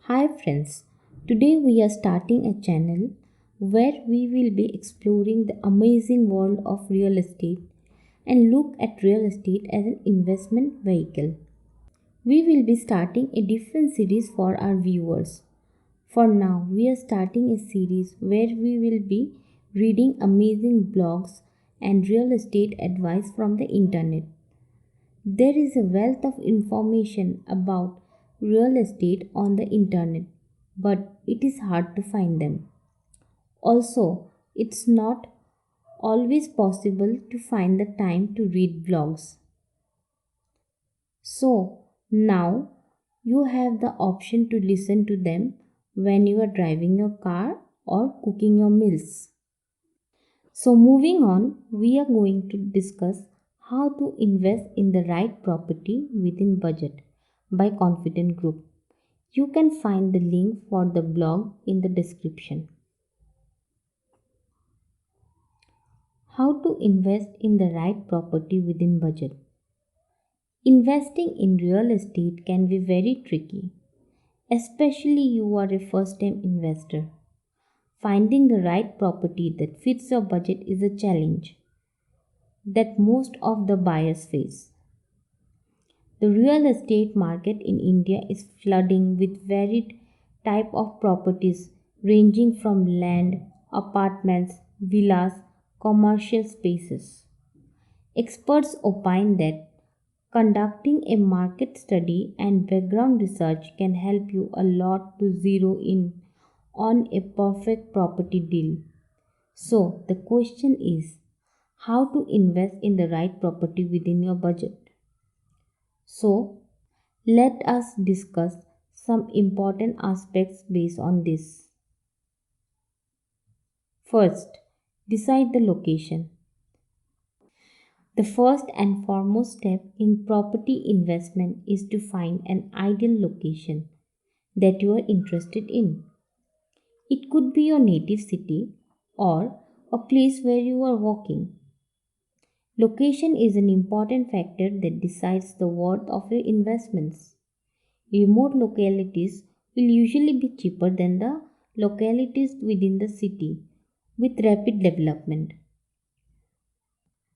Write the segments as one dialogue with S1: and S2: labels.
S1: Hi friends, today we are starting a channel where we will be exploring the amazing world of real estate and look at real estate as an investment vehicle. We will be starting a different series for our viewers. For now, we are starting a series where we will be reading amazing blogs and real estate advice from the internet. There is a wealth of information about real estate on the internet, but it is hard to find them. Also, it's not always possible to find the time to read blogs. So, now you have the option to listen to them when you are driving your car or cooking your meals. So, moving on, we are going to discuss how to invest in the right property within budget by Confident Group. You can find the link for the blog in the description. How to invest in the right property within budget. Investing in real estate can be very tricky, especially you are a first time investor. Finding the right property that fits your budget is a challenge that most of the buyers face. The real estate market in India is flooding with varied type of properties ranging from land, apartments, villas, commercial spaces. Experts opine that conducting a market study and background research can help you a lot to zero in on a perfect property deal. So, the question is how to invest in the right property within your budget. So, let us discuss some important aspects based on this. First, decide the location. The first and foremost step in property investment is to find an ideal location that you are interested in. It could be your native city or a place where you are working. Location is an important factor that decides the worth of your investments. Remote localities will usually be cheaper than the localities within the city with rapid development.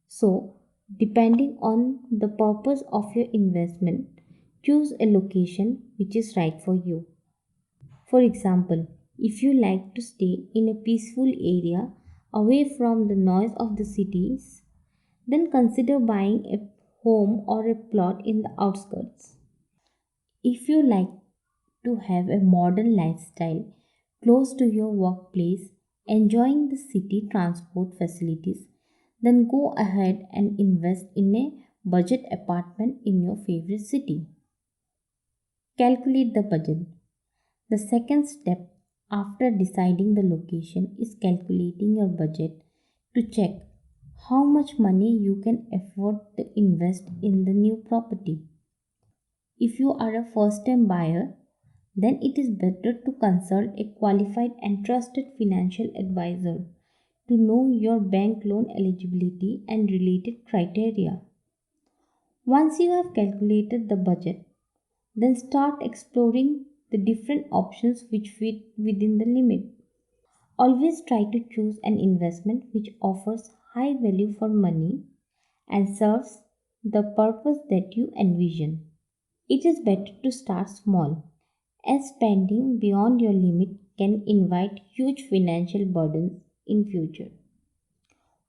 S1: So, depending on the purpose of your investment, choose a location which is right for you. For example, if you like to stay in a peaceful area away from the noise of the cities, then consider buying a home or a plot in the outskirts. If you like to have a modern lifestyle close to your workplace, enjoying the city transport facilities, then go ahead and invest in a budget apartment in your favorite city. Calculate the budget. The second step after deciding the location is calculating your budget to check how much money you can afford to invest in the new property. If you are a first time buyer, then it is better to consult a qualified and trusted financial advisor to know your bank loan eligibility and related criteria. Once you have calculated the budget, then start exploring the different options which fit within the limit. Always try to choose an investment which offers high value for money and serves the purpose that you envision. It is better to start small, as spending beyond your limit can invite huge financial burdens in future.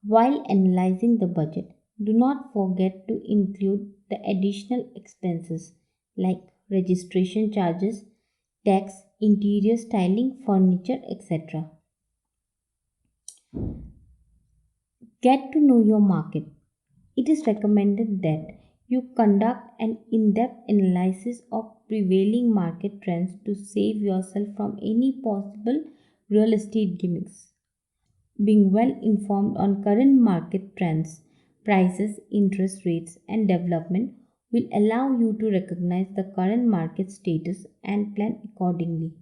S1: While analyzing the budget, do not forget to include the additional expenses like registration charges, tax, interior styling, furniture, etc. Get to know your market. It is recommended that you conduct an in depth analysis of prevailing market trends to save yourself from any possible real estate gimmicks. Being well informed on current market trends, prices, interest rates, and development will allow you to recognize the current market status and plan accordingly.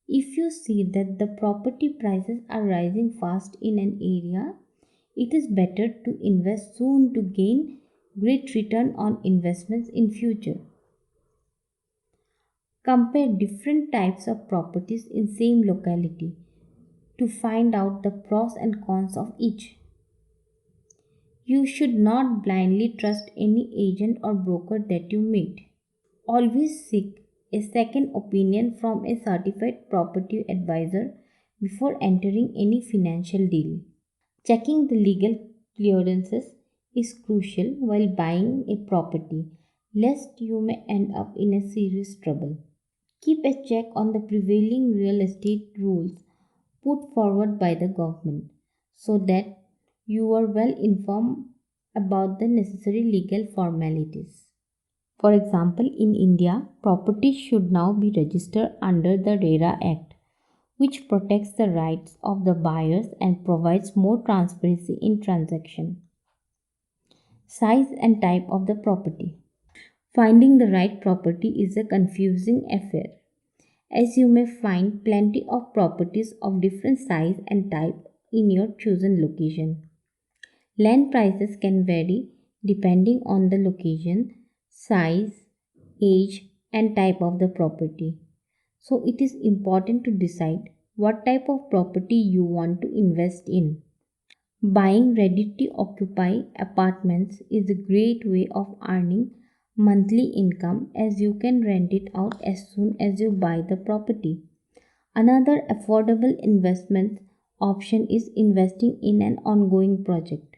S1: If you see that the property prices are rising fast in an area, it is better to invest soon to gain great return on investments in future. Compare different types of properties in same locality to find out the pros and cons of each. You should not blindly trust any agent or broker that you meet. Always seek a second opinion from a certified property advisor before entering any financial deal. Checking the legal clearances is crucial while buying a property, lest you may end up in a serious trouble. Keep a check on the prevailing real estate rules put forward by the government so that you are well informed about the necessary legal formalities. For example, in India, properties should now be registered under the RERA Act, which protects the rights of the buyers and provides more transparency in transaction. Size and type of the property. Finding the right property is a confusing affair, as you may find plenty of properties of different size and type in your chosen location. Land prices can vary depending on the location, size, age, and type of the property. So, it is important to decide what type of property you want to invest in. Buying ready to occupy apartments is a great way of earning monthly income as you can rent it out as soon as you buy the property. Another affordable investment option is investing in an ongoing project.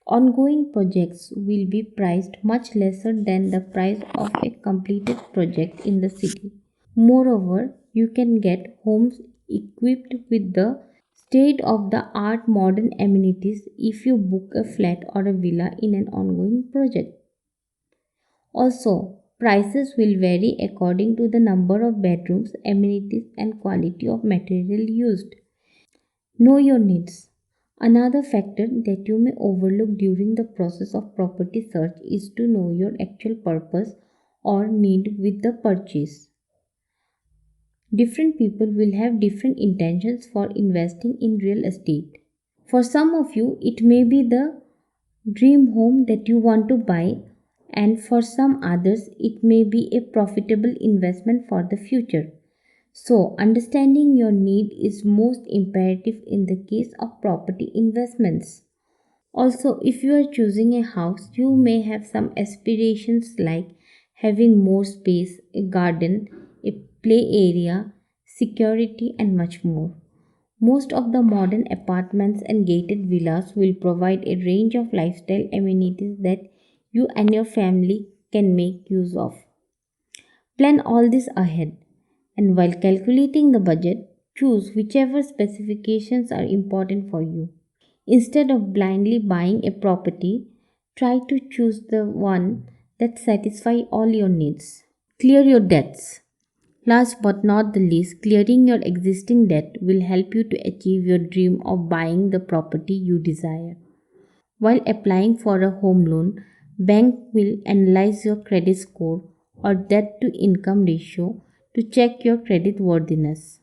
S1: Ongoing projects will be priced much lesser than the price of a completed project in the city. Moreover, you can get homes equipped with the state of the art modern amenities if you book a flat or a villa in an ongoing project. Also, prices will vary according to the number of bedrooms, amenities, and quality of material used. Know your needs. Another factor that you may overlook during the process of property search is to know your actual purpose or need with the purchase. Different people will have different intentions for investing in real estate. For some of you, it may be the dream home that you want to buy, and for some others, it may be a profitable investment for the future. So, understanding your need is most imperative in the case of property investments. Also, if you are choosing a house, you may have some aspirations like having more space, a garden, a play area, security, and much more. Most of the modern apartments and gated villas will provide a range of lifestyle amenities that you and your family can make use of. Plan all this ahead, and while calculating the budget, choose whichever specifications are important for you. Instead of blindly buying a property, try to choose the one that satisfies all your needs. Clear your debts. Last but not the least, clearing your existing debt will help you to achieve your dream of buying the property you desire. While applying for a home loan, bank will analyze your credit score or debt to income ratio to check your credit worthiness.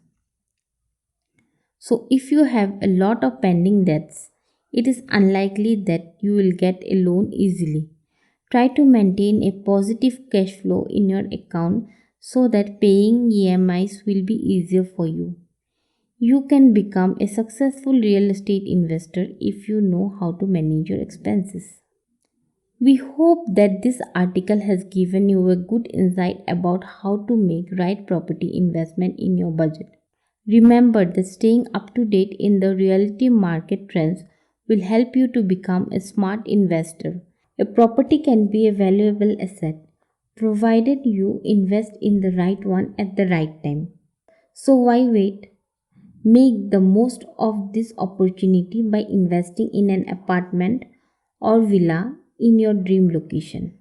S1: So, if you have a lot of pending debts, it is unlikely that you will get a loan easily. Try to maintain a positive cash flow in your account so that paying EMIs will be easier for you. You can become a successful real estate investor if you know how to manage your expenses. We hope that this article has given you a good insight about how to make right property investment in your budget. Remember that staying up to date in the realty market trends will help you to become a smart investor. A property can be a valuable asset provided you invest in the right one at the right time. So why wait? Make the most of this opportunity by investing in an apartment or villa in your dream location.